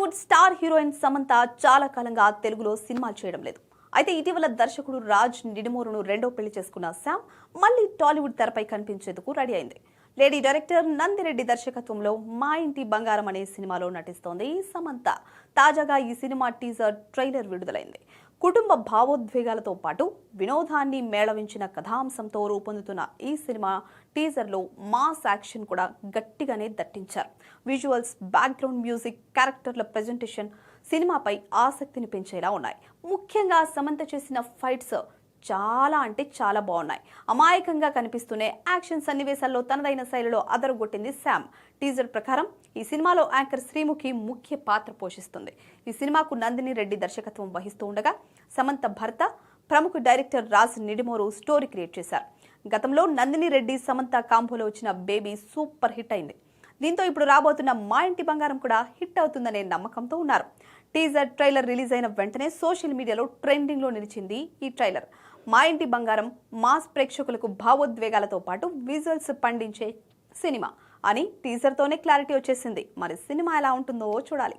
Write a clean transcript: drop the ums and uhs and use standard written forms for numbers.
Tollywood star heroine Samantha చాలా కాలంగా తెలుగులో సినిమాలు చేయడం లేదు. అయితే ఇటీవల దర్శకుడు రాజ్ నిడిమోరును రెండో పెళ్లి చేసుకున్న శామ్ మళ్ళీ టాలీవుడ్ తెరపై కనిపించేందుకు రెడీ అయింది. లేడీ డైరెక్టర్ నందిరెడ్డి దర్శకత్వంలో మా ఇంటి బంగారం అనే సినిమాలో నటిస్తోంది సమంత. తాజాగా ఈ సినిమా టీజర్ ట్రైలర్ విడుదలైంది. కుటుంబ భావోద్వేగాలతో పాటు వినోదాన్ని మేళవించిన కథాంశంతో రూపొందుతున్న ఈ సినిమా టీజర్లో మాస్ యాక్షన్ కూడా గట్టిగానే దట్టించారు. విజువల్స్, బ్యాక్గ్రౌండ్ మ్యూజిక్, క్యారెక్టర్ల ప్రెజెంటేషన్ సినిమాపై ఆసక్తిని పెంచేలా ఉన్నాయి. ముఖ్యంగా సమంత చేసిన ఫైట్స్ చాలా అంటే చాలా బాగున్నాయి. అమాయకంగా కనిపిస్తూనే యాక్షన్ సన్నివేశాల్లో తనదైన శైలిలో అదరగొట్టింది శామ్. టీజర్ ప్రకారం ఈ సినిమాలో యాంకర్ శ్రీముఖి ముఖ్య పాత్ర పోషిస్తుంది. ఈ సినిమాకు నందిని రెడ్డి దర్శకత్వం వహిస్తూ ఉండగా సమంత భర్త ప్రముఖ director Raj Nidimoru story create చేశారు. గతంలో నందిని రెడ్డి సమంత కాంబోలో వచ్చిన బేబీ సూపర్ హిట్ అయింది. దీంతో ఇప్పుడు రాబోతున్న మా ఇంటి బంగారం కూడా హిట్ అవుతుందనే నమ్మకంతో ఉన్నారు. టీజర్ ట్రైలర్ రిలీజ్ అయిన వెంటనే సోషల్ మీడియాలో ట్రెండింగ్ లో నిలిచింది ఈ ట్రైలర్. మా ఇంటి బంగారం మాస్ ప్రేక్షకులకు భావోద్వేగాలతో పాటు విజువల్స్ పండించే సినిమా అని టీజర్ తోనే క్లారిటీ వచ్చేసింది. మరి సినిమా ఎలా ఉంటుందో చూడాలి.